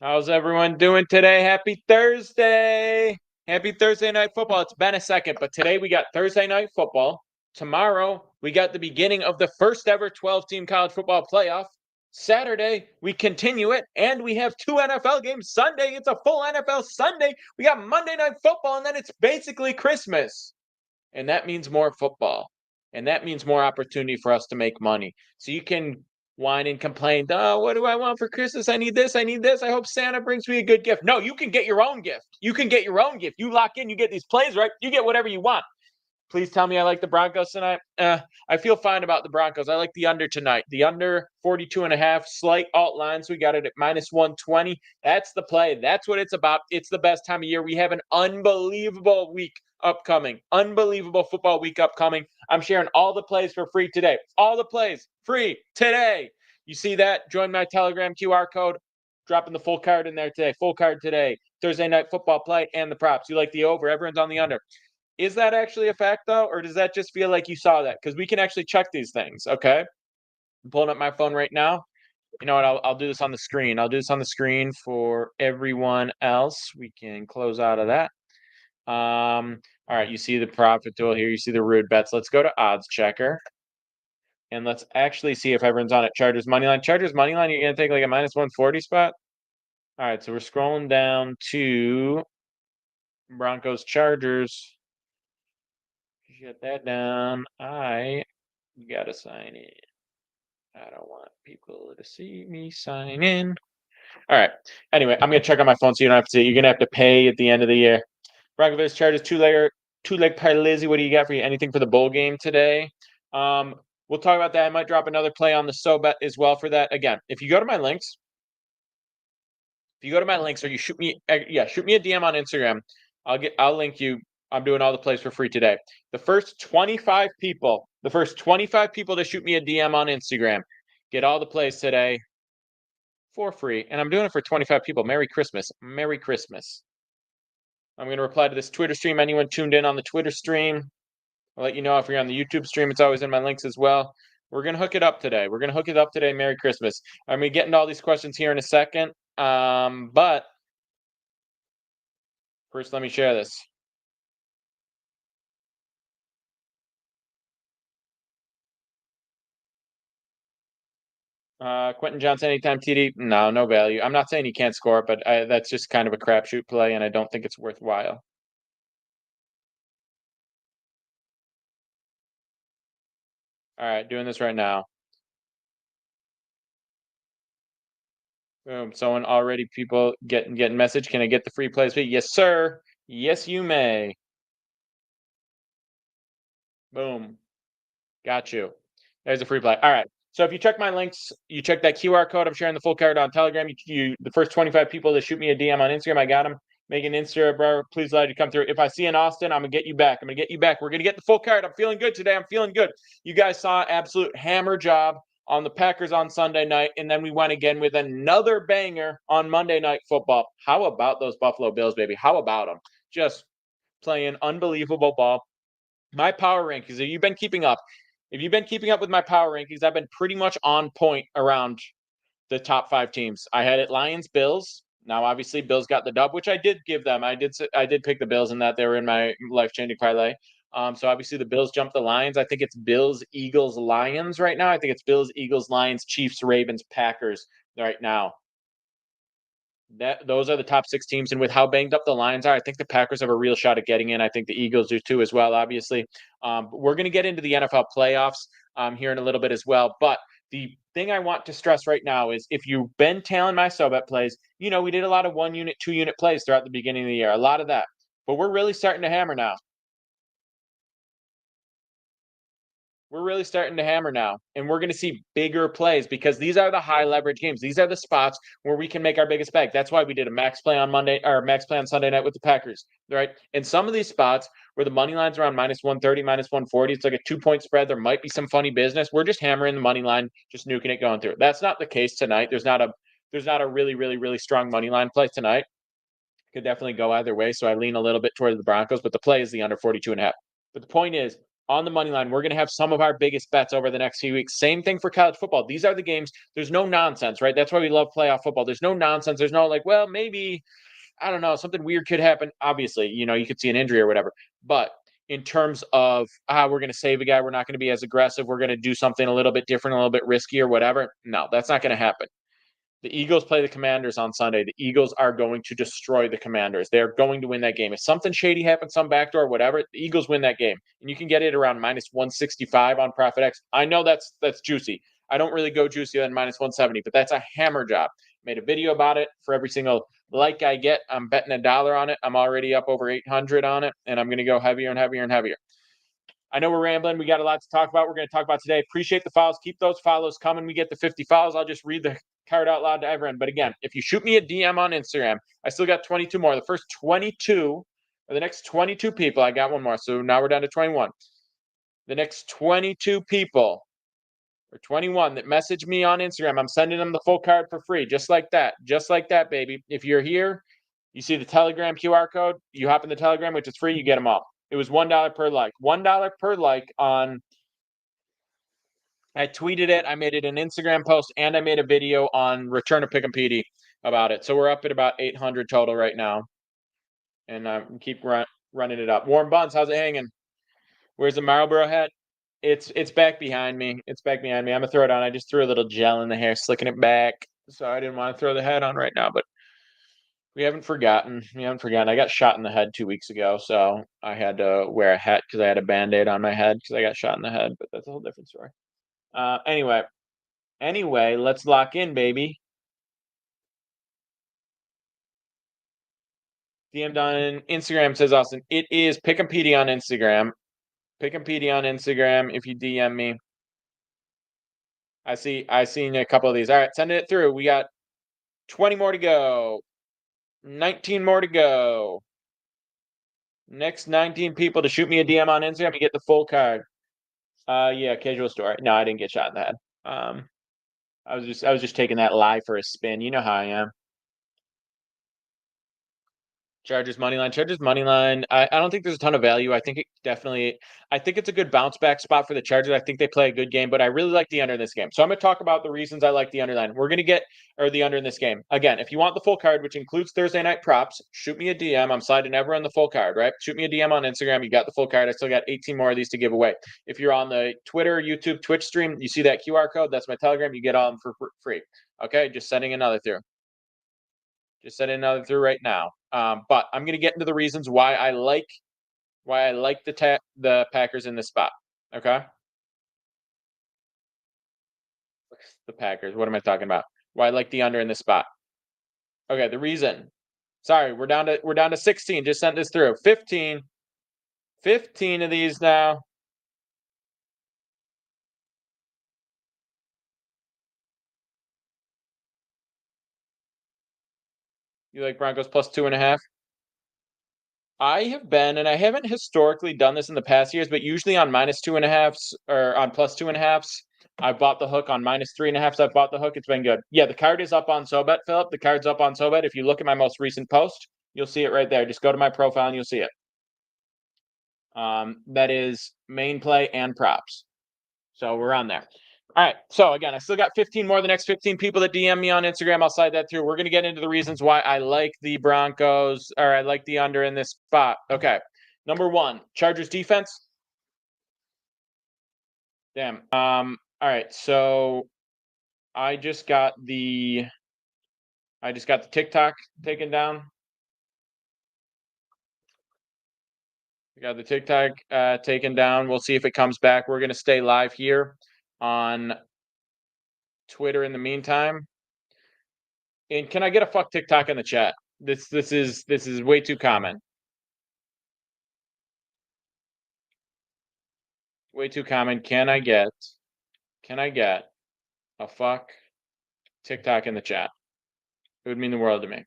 How's everyone doing today? Happy Thursday. Happy Thursday night football. It's been a second, but today we got Thursday night football. Tomorrow we got the beginning of the first ever 12-team college football playoff. Saturday we continue it, and we have two NFL games. Sunday it's a full NFL Sunday. We got Monday night football, and then it's basically Christmas. And that means more football. And that means more opportunity for us to make money. So you can whine and complain, oh, what do I want for Christmas? I need this. I need this. I hope Santa brings me a good gift. No, you can get your own gift. You can get your own gift. You lock in, you get these plays right, you get whatever you want. Please tell me I like the Broncos tonight. I feel fine about the Broncos. I like the under tonight. The under 42.5, slight alt lines. We got it at minus 120. That's the play. That's what it's about. It's the best time of year. We have an unbelievable week upcoming. Unbelievable football week upcoming. I'm sharing all the plays for free today. All the plays free today. You see that? Join my Telegram QR code. Dropping the full card in there today. Full card today. Thursday night football play and the props. You like the over. Everyone's on the under. Is that actually a fact though, or does that just feel like you saw that? Because we can actually check these things. Okay, I'm pulling up my phone right now. You know what? I'll do this on the screen. I'll do this on the screen for everyone else. We can close out of that. All right, you see the profit tool here. You see the rude bets. Let's go to odds checker. And let's actually see if everyone's on it. Chargers money line. Chargers money line. You're gonna take like a minus 140 spot. All right, so we're scrolling down to Broncos Chargers. Shut that down. I gotta sign in. I don't want people to see me sign in. All right. Anyway, I'm gonna check on my phone so you don't have to see. You're gonna have to pay at the end of the year. Broncos Chargers two leg parlay. What do you got for you? Anything for the bowl game today? We'll talk about that. I might drop another play on the so bet as well for that. Again, if you go to my links, or you shoot me a DM on Instagram. I'll link you. I'm doing all the plays for free today. The first 25 people to shoot me a DM on Instagram get all the plays today for free. And I'm doing it for 25 people. Merry Christmas. Merry Christmas. I'm going to reply to this Twitter stream. Anyone tuned in on the Twitter stream, I'll let you know. If you're on the YouTube stream, it's always in my links as well. We're going to hook it up today. Merry Christmas. I'm going to get into all these questions here in a second. But first, let me share this. Quentin Johnson, anytime TD. No value. I'm not saying he can't score, but that's just kind of a crapshoot play, and I don't think it's worthwhile. All right, doing this right now. Boom. Someone already, people getting message. Can I get the free plays? Yes, sir. Yes, you may. Boom. Got you. There's a free play. All right. So if you check my links, you check that QR code. I'm sharing the full card on Telegram. The first 25 people that shoot me a DM on Instagram, I got them. Make an Insta, bro. Please allow you to come through. If I see an Austin, I'm gonna get you back. We're gonna get the full card. I'm feeling good today. I'm feeling good. You guys saw absolute hammer job on the Packers on Sunday night, and then we went again with another banger on Monday Night Football. How about those Buffalo Bills, baby? How about them? Just playing unbelievable ball. My power rankings, if you've been keeping up with my power rankings, I've been pretty much on point around the top 5 teams. I had it Lions, Bills. Now, obviously, Bills got the dub, which I did give them. I did pick the Bills in that. They were in my life-changing parlay. So obviously the Bills jumped the Lions. I think it's Bills, Eagles, Lions right now. I think it's Bills, Eagles, Lions, Chiefs, Ravens, Packers right now. Those are the top 6 teams, and with how banged up the Lions are, I think the Packers have a real shot at getting in. I think the Eagles do too as well, obviously. We're going to get into the NFL playoffs here in a little bit as well. But the thing I want to stress right now is if you've been tailing my so bet plays, we did a lot of 1-unit, 2-unit plays throughout the beginning of the year, a lot of that. But we're really starting to hammer now. We're really starting to hammer now, and we're going to see bigger plays because these are the high leverage games. These are the spots where we can make our biggest bag. That's why we did a max play on Sunday night with the Packers, right? And some of these spots where the money line's around minus 130, minus 140, it's like a 2-point spread. There might be some funny business. We're just hammering the money line, just nuking it going through. That's not the case tonight. There's not a really, really, really strong money line play tonight. Could definitely go either way. So I lean a little bit toward the Broncos, but the play is the under 42.5. But the point is, on the money line. We're going to have some of our biggest bets over the next few weeks. Same thing for college football. These are the games. There's no nonsense, right? That's why we love playoff football. There's no nonsense. There's no like, well, maybe, I don't know, something weird could happen. Obviously, you could see an injury or whatever. But in terms of, we're going to save a guy, we're not going to be as aggressive, we're going to do something a little bit different, a little bit risky or whatever. No, that's not going to happen. The Eagles play the Commanders on Sunday. The Eagles are going to destroy the Commanders. They're going to win that game. If something shady happens, some backdoor, whatever, the Eagles win that game. And you can get it around minus 165 on ProfitX. I know that's juicy. I don't really go juicy than minus 170, but that's a hammer job. Made a video about it. For every single like I get, I'm betting $1 on it. I'm already up over 800 on it, and I'm going to go heavier and heavier and heavier. I know we're rambling. We got a lot to talk about. We're going to talk about today. Appreciate the follows. Keep those follows coming. We get the 50 follows. I'll just read the card out loud to everyone. But again, if you shoot me a DM on Instagram, I still got 22 more. The first 22, or the next 22 people, I got one more. So now we're down to 21. The next 22 people, or 21 that message me on Instagram, I'm sending them the full card for free. Just like that. Just like that, baby. If you're here, you see the Telegram QR code, you hop in the Telegram, which is free, you get them all. It was $1 per like. $1 per like on. I tweeted it. I made it an Instagram post, and I made a video on Return of Pick'em PD about it. So we're up at about 800 total right now, and keep running it up. Warren Buns, how's it hanging? Where's the Marlboro hat? It's back behind me. It's back behind me. I'm gonna throw it on. I just threw a little gel in the hair, slicking it back. So I didn't want to throw the hat on right now, but we haven't forgotten. I got shot in the head 2 weeks ago, so I had to wear a hat because I had a Band-Aid on my head because I got shot in the head, but that's a whole different story. Anyway, let's lock in, baby. DM'd on Instagram, says Austin. It is Pick'em PD on Instagram. Pick'em PD on Instagram if you DM me. I seen a couple of these. All right, sending it through. We got 20 more to go. 19 more to go. Next 19 people to shoot me a DM on Instagram, you get the full card. Yeah, casual story. No, I didn't get shot in the head. I was just taking that lie for a spin. You know how I am. Chargers money line. I don't think there's a ton of value. I think it's a good bounce back spot for the Chargers. I think they play a good game, but I really like the under in this game. So I'm going to talk about the reasons I like the under line. We're going to get the under in this game. Again, if you want the full card, which includes Thursday night props, shoot me a DM. I'm sliding everyone the full card, right? Shoot me a DM on Instagram. You got the full card. I still got 18 more of these to give away. If you're on the Twitter, YouTube, Twitch stream, you see that QR code. That's my Telegram. You get all of them for free. Okay, just sending another through. Just sending another through right now. But I'm going to get into the reasons why I like the Packers in this spot. Okay. The Packers. What am I talking about? Why I like the under in this spot. Okay. The reason. Sorry, we're down to 16. Just sent this through. 15 of these now. You like Broncos plus 2.5? I have been, and I haven't historically done this in the past years, but usually on minus 2.5s or on plus 2.5s, I bought the hook. On minus 3.5s, I've bought the hook. It's been good. Yeah, the card is up on SoBet, Philip. The card's up on SoBet. If you look at my most recent post, you'll see it right there. Just go to my profile and you'll see it. That is main play and props. So we're on there. All right. So again, I still got 15 more. The next 15 people that DM me on Instagram, I'll slide that through. We're going to get into the reasons why I like the Broncos, or I like the under in this spot. Okay. Number one, Chargers defense. Damn. All right. So I just got the TikTok taken down. We got the TikTok taken down. We'll see if it comes back. We're going to stay live here on Twitter in the meantime. And can I get a fuck TikTok in the chat? This is way too common. Way too common. Can I get a fuck TikTok in the chat? It would mean the world to me.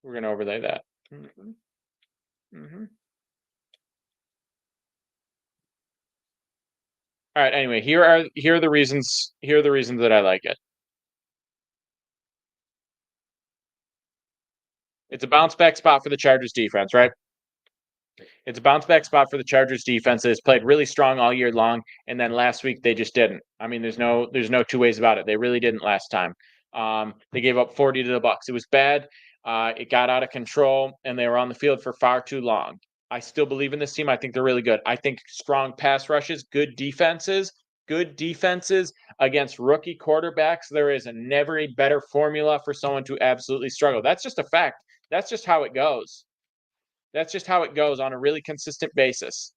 We're gonna overlay that. All right. Anyway, here are the reasons. Here are the reasons that I like it. It's a bounce back spot for the Chargers defense, right? It's a bounce back spot for the Chargers defense that has played really strong all year long, and then last week they just didn't. I mean, there's no two ways about it. They really didn't last time. They gave up 40 to the Bucks. It was bad. It got out of control, and they were on the field for far too long. I still believe in this team. I think they're really good. I think strong pass rushes, good defenses against rookie quarterbacks. There is never a better formula for someone to absolutely struggle. That's just a fact. That's just how it goes. That's just how it goes on a really consistent basis.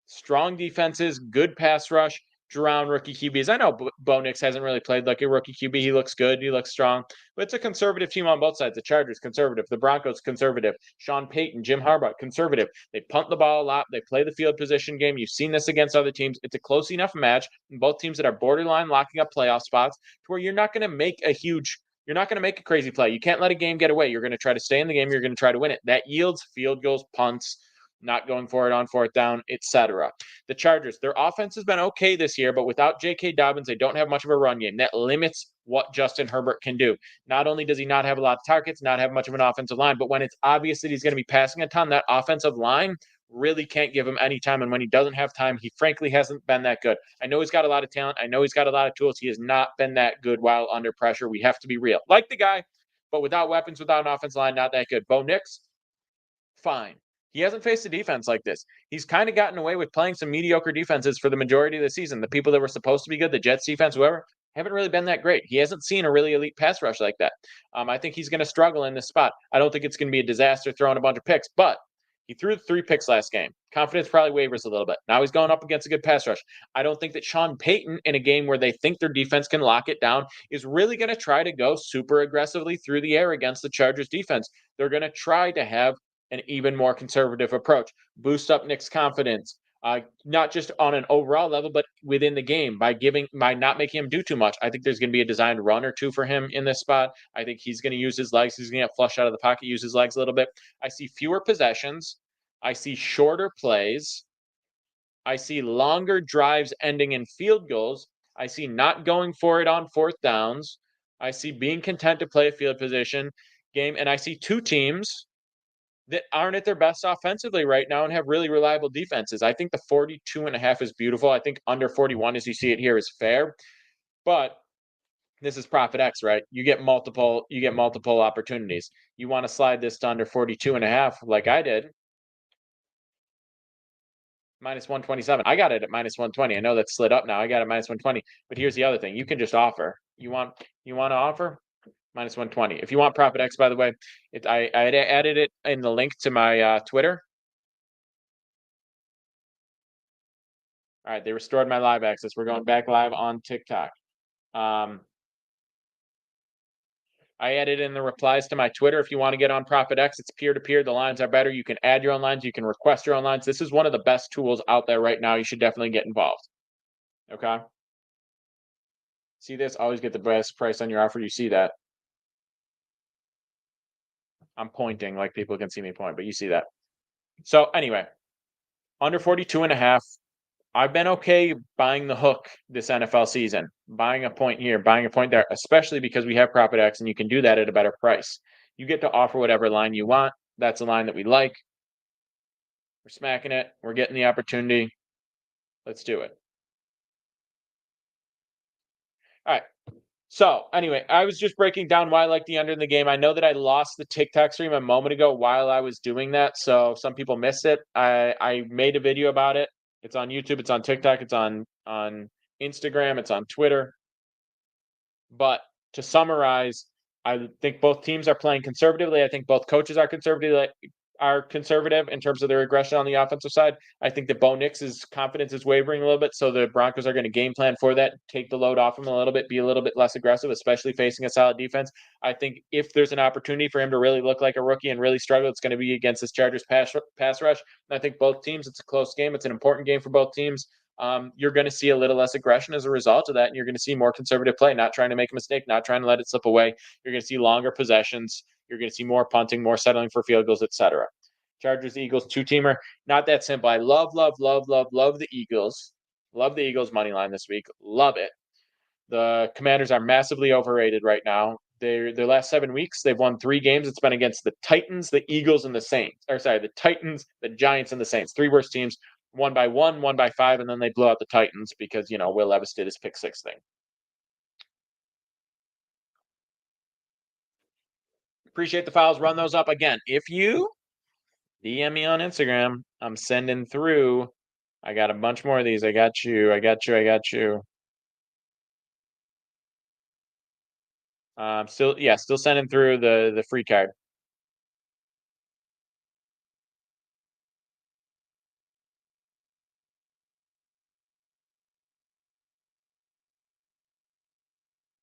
Strong defenses, good pass rush, drown rookie QBs. I know Bo Nix hasn't really played like a rookie QB. He looks good. He looks strong. But it's a conservative team on both sides. The Chargers, conservative. The Broncos, conservative. Sean Payton, Jim Harbaugh, conservative. They punt the ball a lot. They play the field position game. You've seen this against other teams. It's a close enough match. Both teams that are borderline locking up playoff spots to where you're not going to make a crazy play. You can't let a game get away. You're going to try to stay in the game. You're going to try to win it. That yields field goals, punts, not going for it on fourth down, etc. The Chargers, their offense has been okay this year, but without J.K. Dobbins, they don't have much of a run game. That limits what Justin Herbert can do. Not only does he not have a lot of targets, not have much of an offensive line, but when it's obvious that he's going to be passing a ton, that offensive line really can't give him any time. And when he doesn't have time, he frankly hasn't been that good. I know he's got a lot of talent. I know he's got a lot of tools. He has not been that good while under pressure. We have to be real. Like the guy, but without weapons, without an offensive line, not that good. Bo Nix, fine. He hasn't faced a defense like this. He's kind of gotten away with playing some mediocre defenses for the majority of the season. The people that were supposed to be good, the Jets defense, whoever, haven't really been that great. He hasn't seen a really elite pass rush like that. I think he's going to struggle in this spot. I don't think it's going to be a disaster throwing a bunch of picks, but he threw 3 picks last game. Confidence probably wavers a little bit. Now he's going up against a good pass rush. I don't think that Sean Payton, in a game where they think their defense can lock it down, is really going to try to go super aggressively through the air against the Chargers defense. They're going to try to have an even more conservative approach, boost up Nick's confidence, not just on an overall level, but within the game by not making him do too much. I think there's going to be a designed run or two for him in this spot. I think he's going to use his legs. He's going to get flush out of the pocket, use his legs a little bit. I see fewer possessions. I see shorter plays. I see longer drives ending in field goals. I see not going for it on fourth downs. I see being content to play a field position game. And I see two teams that aren't at their best offensively right now and have really reliable defenses. I think the 42.5 is beautiful. I think under 41, as you see it here, is fair. But this is Profit X, right? You get multiple opportunities. You want to slide this to under 42.5 like I did. Minus 127. I got it at minus 120. I know that's slid up now. I got it minus 120. But here's the other thing. You can just offer. You want to offer? Minus 120. If you want Profit X, by the way, I added it in the link to my Twitter. All right, they restored my live access. We're going back live on TikTok. I added in the replies to my Twitter. If you want to get on Profit X, it's peer-to-peer. The lines are better. You can add your own lines. You can request your own lines. This is one of the best tools out there right now. You should definitely get involved. Okay? See this? Always get the best price on your offer. You see that? I'm pointing like people can see me point, but you see that. So anyway, under 42.5. I've been okay buying the hook this NFL season, buying a point here, buying a point there, especially because we have Profit X and you can do that at a better price. You get to offer whatever line you want. That's a line that we like. We're smacking it. We're getting the opportunity. Let's do it. All right. So anyway, I was just breaking down why I like the under in the game. I know that I lost the TikTok stream a moment ago while I was doing that, so some people missed it. I made a video about it. It's on YouTube, it's on TikTok, it's on Instagram, it's on Twitter. But to summarize, I think both teams are playing conservatively. I think both coaches are conservative in terms of their aggression on the offensive side. I think that Bo Nix's confidence is wavering a little bit, so the Broncos are going to game plan for that, take the load off him a little bit, be a little bit less aggressive, especially facing a solid defense. I think if there's an opportunity for him to really look like a rookie and really struggle, it's going to be against this Chargers pass rush. And I think both teams, it's a close game. It's an important game for both teams. You're going to see a little less aggression as a result of that, and you're going to see more conservative play, not trying to make a mistake, not trying to let it slip away. You're going to see longer possessions. You're going to see more punting, more settling for field goals, etc. Chargers, Eagles, two-teamer. Not that simple. I love the Eagles. Love the Eagles money line this week. Love it. The Commanders are massively overrated right now. their last 7 weeks, they've won 3 games. It's been against the Titans, the Eagles, and the Saints. Or sorry, the Titans, the Giants, and the Saints. 3 worst teams. One by 1, one by 5, and then they blew out the Titans because Will Levis did his pick six thing. Appreciate the files. Run those up again. If you DM me on Instagram, I'm sending through. I got a bunch more of these. I got you. Still sending through the free card.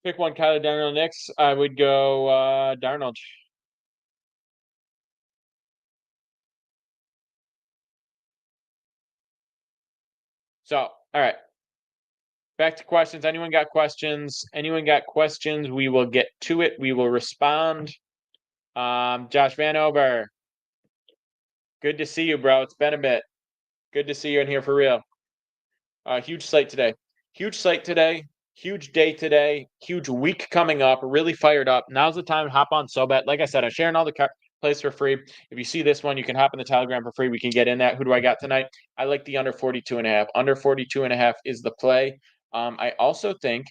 Pick one, Kyler Darnold next. I would go Darnold. So, all right. Back to questions. Anyone got questions? We will get to it. We will respond. Josh Vanover. Good to see you, bro. It's been a bit. Good to see you in here for real. Huge slate today. Huge day today. Huge week coming up. Really fired up. Now's the time to hop on SoBet. Like I said, I'm sharing all the plays for free. If you see this one, you can hop in the Telegram for free. We can get in that. Who do I got tonight? I like the under 42.5. Under 42.5 is the play. I also think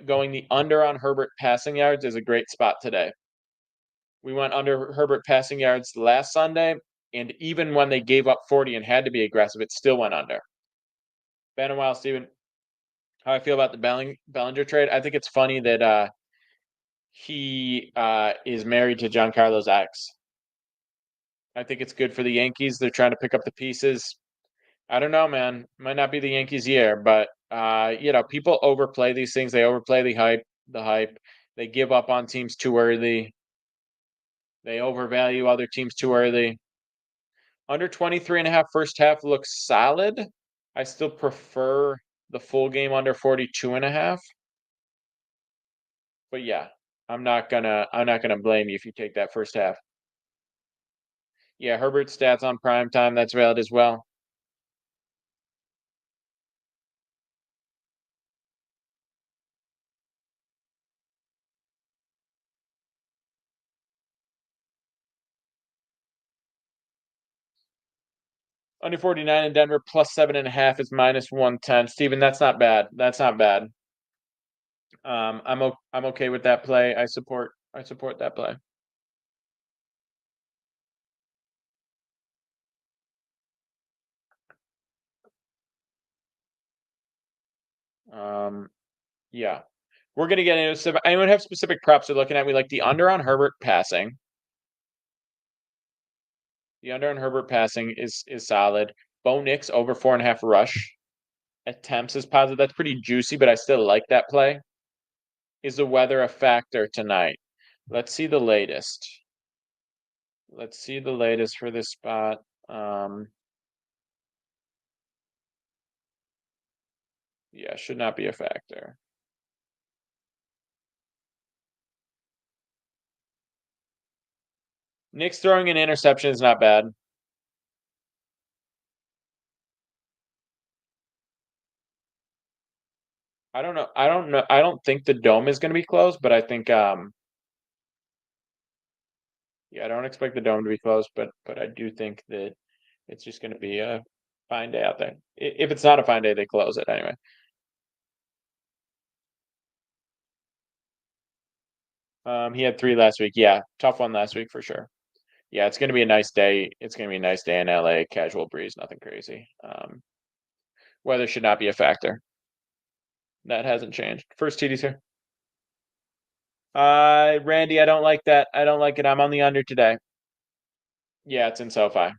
going the under on Herbert passing yards is a great spot today. We went under Herbert passing yards last Sunday, and even when they gave up 40 and had to be aggressive, it still went under. Been a while, Steven. How I feel about the Bellinger trade? I think it's funny that he is married to Giancarlo's ex. I think it's good for the Yankees. They're trying to pick up the pieces. I don't know, man. Might not be the Yankees' year, but people overplay these things. They overplay the hype. They give up on teams too early. They overvalue other teams too early. Under 23.5 first half looks solid. I still prefer the full game under 42.5. But yeah, I'm not gonna blame you if you take that first half. Yeah, Herbert's stats on prime time, that's valid as well. Under 49 in Denver, plus 7.5 is minus 110. Steven, that's not bad. I'm okay with that play. I support that play. Yeah. We're gonna get into anyone have specific props they're looking at? We like the under on Herbert passing. The under on Herbert passing is solid. Bo Nix over 4.5 rush attempts is positive. That's pretty juicy, but I still like that play. Is the weather a factor tonight? Let's see the latest. For this spot. Yeah, should not be a factor. Nick's throwing an interception is not bad. I don't know. I don't think the dome is going to be closed, but I think yeah, I don't expect the dome to be closed, but I do think that it's just going to be a fine day out there. If it's not a fine day, they close it anyway. He had 3 last week. Yeah, tough one last week for sure. Yeah, it's going to be a nice day. It's going to be a nice day in LA. Casual breeze, nothing crazy. Weather should not be a factor. That hasn't changed. First TD's here. Randy, I don't like that. I don't like it. I'm on the under today. Yeah, it's in SoFi.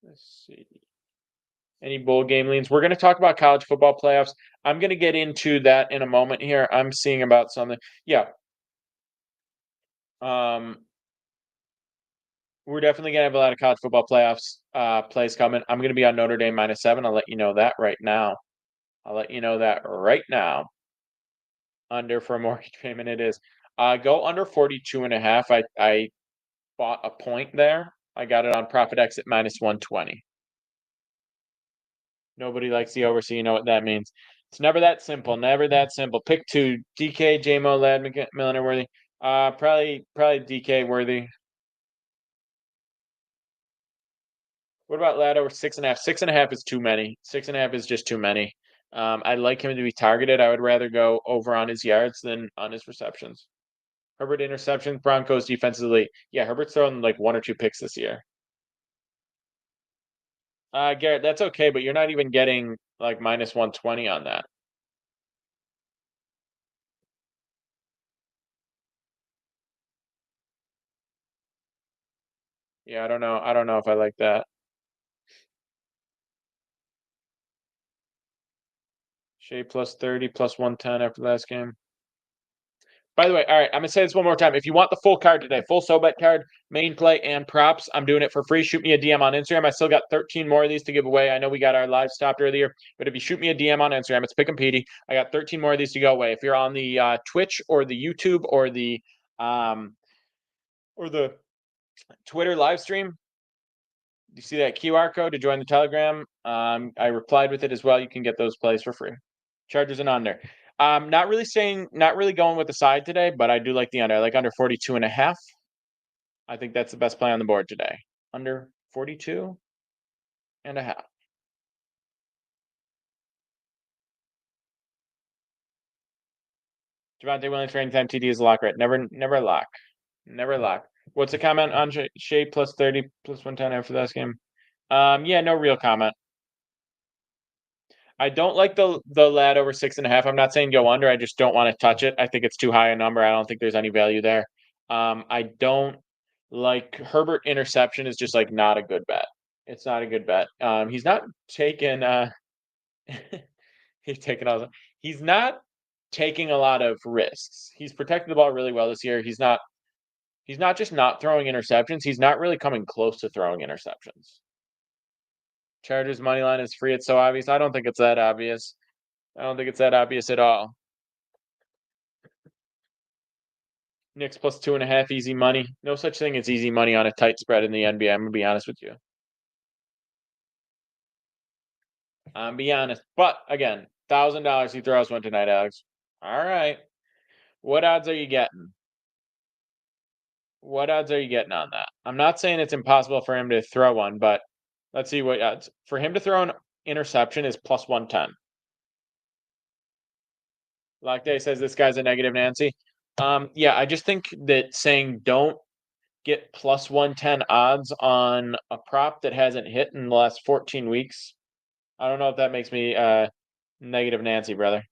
Let's see. Any bowl game leans? We're going to talk about college football playoffs. I'm going to get into that in a moment here. I'm seeing about something. Yeah. We're definitely going to have a lot of college football playoffs plays coming. I'm going to be on Notre Dame -7. I'll let you know that right now. Under for a mortgage payment it is. Go under 42.5. I bought a point there. I got it on profit exit minus 120. Nobody likes the over, so you know what that means. It's never that simple. Never that simple. Pick two. DK, JMO, Lad, Milliner, Worthy. Probably DK, Worthy. What about Lad over 6.5? 6.5 is too many. 6.5 is just too many. I'd like him to be targeted. I would rather go over on his yards than on his receptions. Herbert interceptions, Broncos defensively. Yeah, Herbert's thrown like 1 or 2 picks this year. Garrett, that's okay, but you're not even getting like minus 120 on that. Yeah, I don't know. I don't know if I like that. Shea plus 30 plus 110 after the last game. By the way, all right, I'm gonna say this one more time. If you want the full card today, full SoBet card, main play, and props, I'm doing it for free. Shoot me a DM on Instagram. I still got 13 more of these to give away. I know we got our live stopped earlier, but if you shoot me a DM on Instagram, it's Pick and Petey. I got 13 more of these to go away. If you're on the Twitch or the YouTube or the Twitter live stream, you see that QR code to join the Telegram? I replied with it as well. You can get those plays for free. Chargers and under. Not really going with the side today, but I do like the under. I like under 42.5. I think that's the best play on the board today. Under 42.5. Javonte Williams for anytime TD is a lock, right? Never lock. Never lock. What's the comment on Shea plus 30 plus 110 after last game? Yeah, no real comment. I don't like the lad over 6.5. I'm not saying go under. I just don't want to touch it. I think it's too high a number. I don't think there's any value there. I don't like Herbert interception is just like not a good bet. It's not a good bet. He's not taking he's not taking a lot of risks. He's protected the ball really well this year. He's not just not throwing interceptions. He's not really coming close to throwing interceptions. Chargers money line is free. It's so obvious. I don't think it's that obvious. I don't think it's that obvious at all. Knicks plus 2.5 easy money. No such thing as easy money on a tight spread in the NBA. I'm gonna be honest with you. I'm be honest. But again, $1,000 he throws one tonight, Alex. All right. What odds are you getting? What odds are you getting on that? I'm not saying it's impossible for him to throw one, but let's see what odds. For him to throw an interception is plus 110. Lockday says this guy's a negative Nancy. Yeah, I just think that saying don't get plus 110 odds on a prop that hasn't hit in the last 14 weeks. I don't know if that makes me negative Nancy, brother.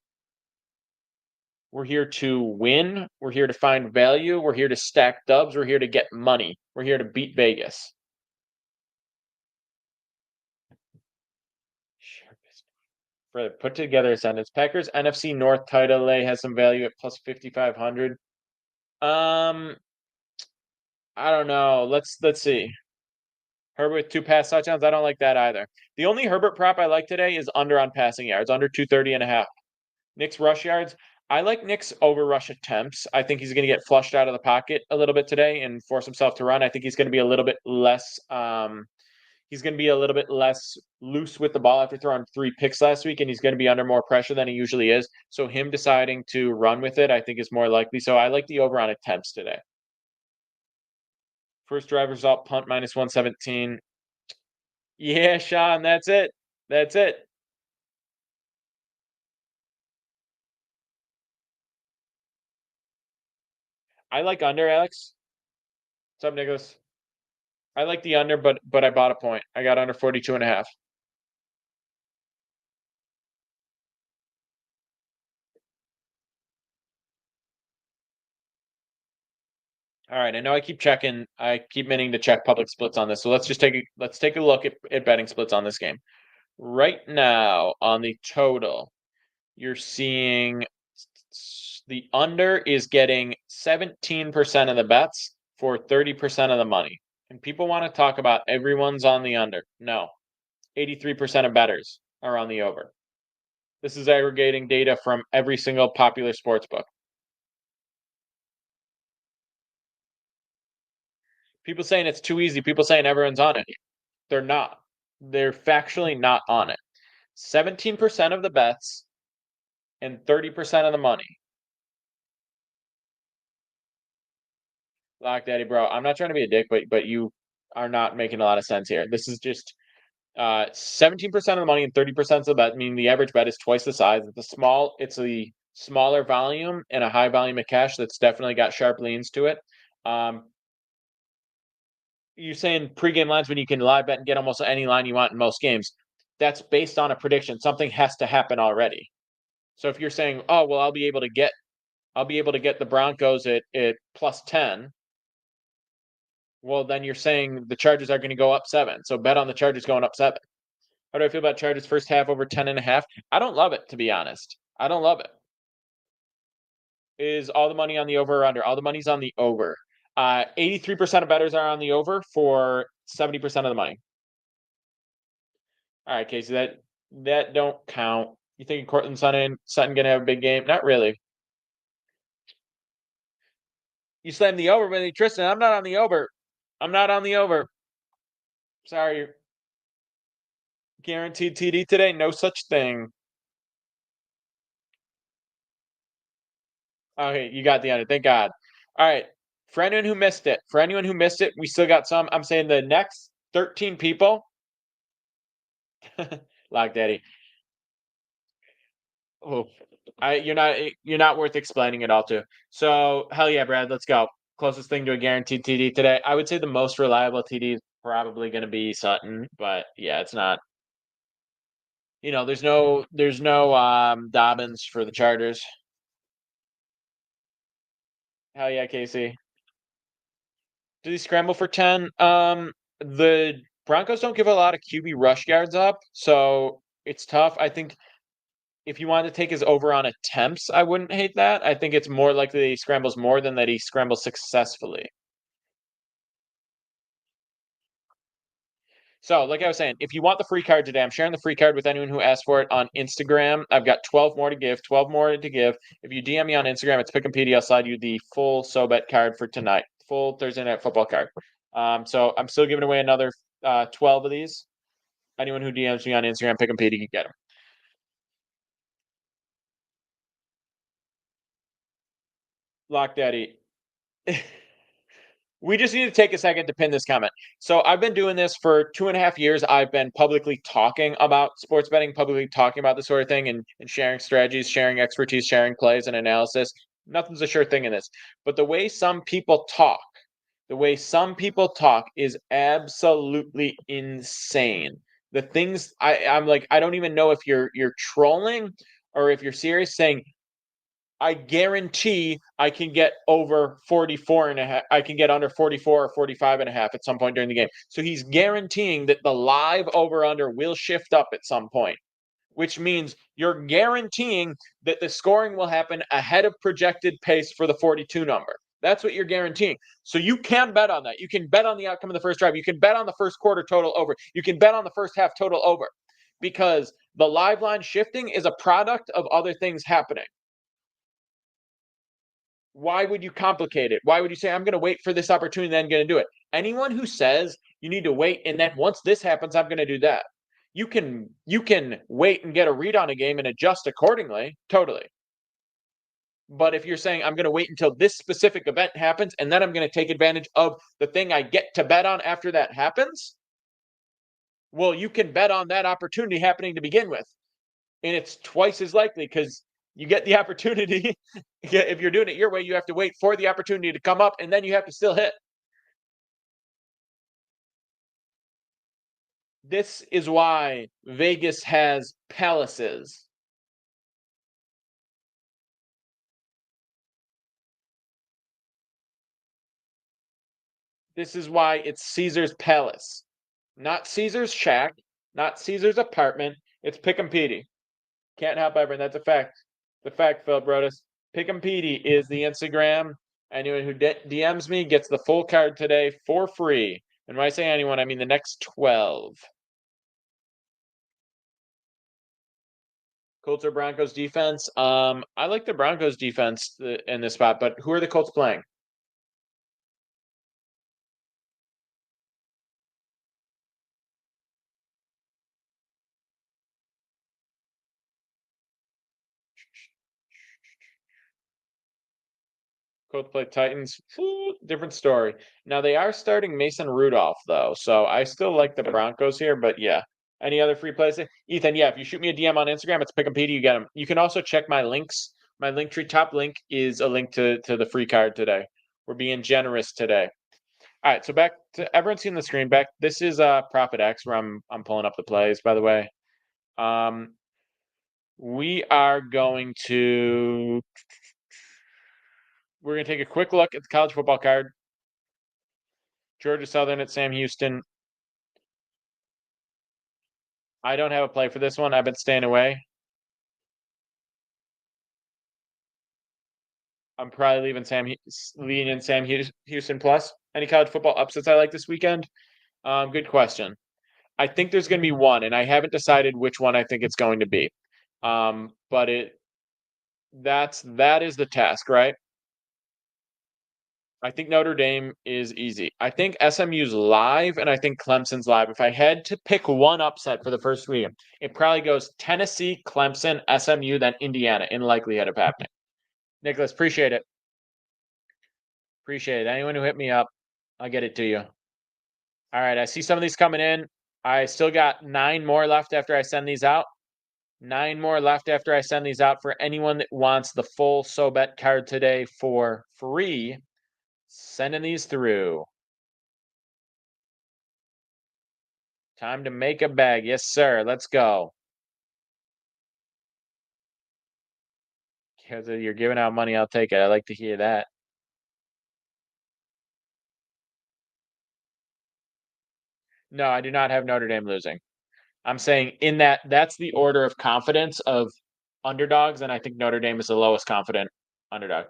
We're here to win. We're here to find value. We're here to stack dubs. We're here to get money. We're here to beat Vegas. For the put together sentence, Packers NFC North title lay has some value at plus 5,500. I don't know. Let's see. Herbert with 2 pass touchdowns. I don't like that either. The only Herbert prop I like today is under on passing yards, under 230.5. Knicks rush yards. I like Knicks over rush attempts. I think he's going to get flushed out of the pocket a little bit today and force himself to run. I think he's going to be a little bit less. He's going to be a little bit less loose with the ball after throwing 3 picks last week, and he's going to be under more pressure than he usually is. So him deciding to run with it, I think, is more likely. So I like the over on attempts today. First drive result, punt minus 117. Yeah, Sean, that's it. That's it. I like under, Alex. What's up, Nicholas? I like the under, but I bought a point. I got under 42.5. All right, I know I keep checking. I keep meaning to check public splits on this. So let's take a look at betting splits on this game. Right now on the total, you're seeing the under is getting 17% of the bets for 30% of the money. And people want to talk about everyone's on the under. No. 83% of bettors are on the over. This is aggregating data from every single popular sports book. People saying it's too easy. People saying everyone's on it. They're not. They're factually not on it. 17% of the bets and 30% of the money. Lock Daddy, bro. I'm not trying to be a dick, but you are not making a lot of sense here. This is just 17% of the money and 30% of the bet, meaning the average bet is twice the size. It's a smaller volume and a high volume of cash that's definitely got sharp leans to it. You're saying pregame lines when you can live bet and get almost any line you want in most games. That's based on a prediction. Something has to happen already. So if you're saying, oh well, I'll be able to get the Broncos at +10. Well, then you're saying the Chargers are going to go up 7. So bet on the Chargers going up 7. How do I feel about Chargers first half over 10.5? I don't love it, to be honest. I don't love it. Is all the money on the over or under? All the money's on the over. 83% of bettors are on the over for 70% of the money. All right, Casey, that don't count. You think Cortland Sutton gonna have a big game? Not really. You slammed the over with Tristan. I'm not on the over. I'm not on the over. Sorry. Guaranteed TD today? No such thing. Okay, you got the under. Thank God. All right. For anyone who missed it, we still got some. I'm saying the next 13 people. Lock Daddy. Oh, you're not worth explaining it all to. So hell yeah, Brad, let's go. Closest thing to a guaranteed TD today. I would say the most reliable TD is probably going to be Sutton, but yeah, it's not. There's no Dobbins for the Chargers. Hell yeah, Casey. Do they scramble for 10? The Broncos don't give a lot of QB rush yards up, so it's tough. I think if you wanted to take his over on attempts, I wouldn't hate that. I think it's more likely he scrambles more than that he scrambles successfully. So, like I was saying, if you want the free card today, I'm sharing the free card with anyone who asks for it on Instagram. I've got 12 more to give. 12 more to give. If you DM me on Instagram, it's Pick'em I'll slide you the full SoBet card for tonight, full Thursday Night Football card. So I'm still giving away another 12 of these. Anyone who DMs me on Instagram, Pick'em you can get them. Lock Daddy. We just need to take a second to pin this comment. So I've been doing this for 2.5 years. I've been publicly talking about sports betting, publicly talking about this sort of thing and sharing strategies, sharing expertise, sharing plays and analysis. Nothing's a sure thing in this. But the way some people talk is absolutely insane. The things I'm like, I don't even know if you're trolling or if you're serious saying I guarantee I can get over 44 and a half. I can get under 44 or 45 and a half at some point during the game. So he's guaranteeing that the live over under will shift up at some point, which means you're guaranteeing that the scoring will happen ahead of projected pace for the 42 number. That's what you're guaranteeing. So you can bet on that. You can bet on the outcome of the first drive. You can bet on the first quarter total over. You can bet on the first half total over because the live line shifting is a product of other things happening. Why would you complicate it? Why would you say, I'm going to wait for this opportunity, then going to do it? Anyone who says you need to wait and then once this happens, I'm going to do that. You can wait and get a read on a game and adjust accordingly, totally. But if you're saying I'm going to wait until this specific event happens and then I'm going to take advantage of the thing I get to bet on after that happens, well, you can bet on that opportunity happening to begin with. And it's twice as likely because you get the opportunity. If you're doing it your way, you have to wait for the opportunity to come up and then you have to still hit. This is why Vegas has palaces. This is why it's Caesar's Palace. Not Caesar's shack, not Caesar's apartment. It's Pick'em Petey. Can't help Everett. That's a fact. The fact, Phil Brodus. Pick'em Petey is the Instagram. Anyone who DMs me gets the full card today for free. And when I say anyone, I mean the next 12. Colts or Broncos defense? I like the Broncos defense in this spot, but who are the Colts playing? Colts play Titans. Different story. Now they are starting Mason Rudolph though, so I still like the Broncos here. But yeah, any other free plays? Ethan, yeah, if you shoot me a DM on Instagram, it's Pick 'em Petey. You get them. You can also check my links. My link tree top link is a link to the free card today. We're being generous today. All right, so back to everyone's seen the screen. Back. This is Profit X where I'm pulling up the plays. By the way, um, we are going to we're going to take a quick look at the college football card. Georgia Southern at Sam Houston. I don't have a play for this one. I've been staying away. I'm probably leaving Sam Houston plus. Any college football upsets I like this weekend? Good question. I think there's going to be one, and I haven't decided which one I think it's going to be. But that is the task, right? I think Notre Dame is easy. I think SMU's live, and I think Clemson's live. If I had to pick one upset for the first week, it probably goes Tennessee, Clemson, SMU, then Indiana in likelihood of happening. Nicholas, appreciate it. Appreciate it. Anyone who hit me up, I'll get it to you. All right, I see some of these coming in. I still got 9 more left after I send these out. 9 more left after I send these out for anyone that wants the full SoBet card today for free. Sending these through. Time to make a bag. Yes, sir. Let's go. Because you're giving out money, I'll take it. I like to hear that. No, I do not have Notre Dame losing. I'm saying in that's the order of confidence of underdogs, and I think Notre Dame is the lowest confident underdog.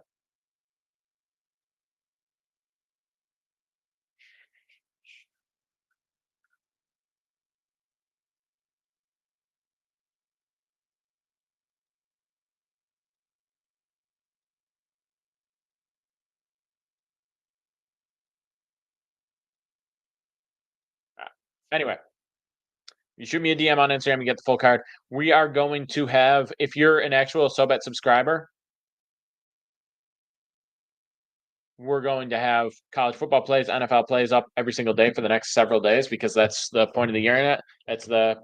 Anyway, you shoot me a DM on Instagram, you get the full card. We are going to have, if you're an actual SoBet subscriber, we're going to have college football plays, NFL plays up every single day for the next several days because that's the point of the internet. That's the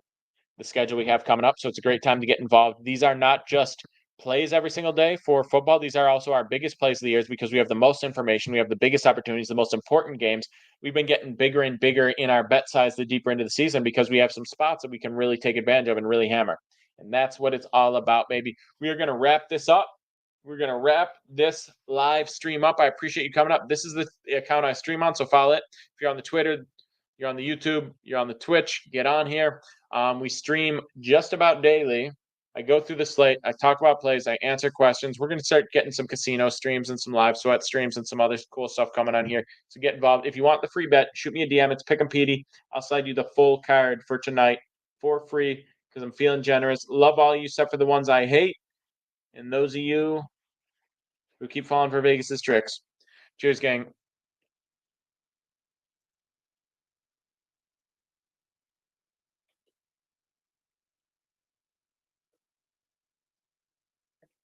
schedule we have coming up. So it's a great time to get involved. These are not just plays every single day for football. These are also our biggest plays of the years because we have the most information. We have the biggest opportunities, the most important games. We've been getting bigger and bigger in our bet size the deeper into the season because we have some spots that we can really take advantage of and really hammer. And that's what it's all about, baby. We are going to wrap this up. We're going to wrap this live stream up. I appreciate you coming up. This is the account I stream on, so follow it. If you're on the Twitter, you're on the YouTube, you're on the Twitch, get on here. We stream just about daily. I go through the slate. I talk about plays. I answer questions. We're going to start getting some casino streams and some live sweat streams and some other cool stuff coming on here. So get involved. If you want the free bet, shoot me a DM. It's Pick 'em Petey. I'll slide you the full card for tonight for free because I'm feeling generous. Love all you except for the ones I hate. And those of you who keep falling for Vegas's tricks. Cheers, gang.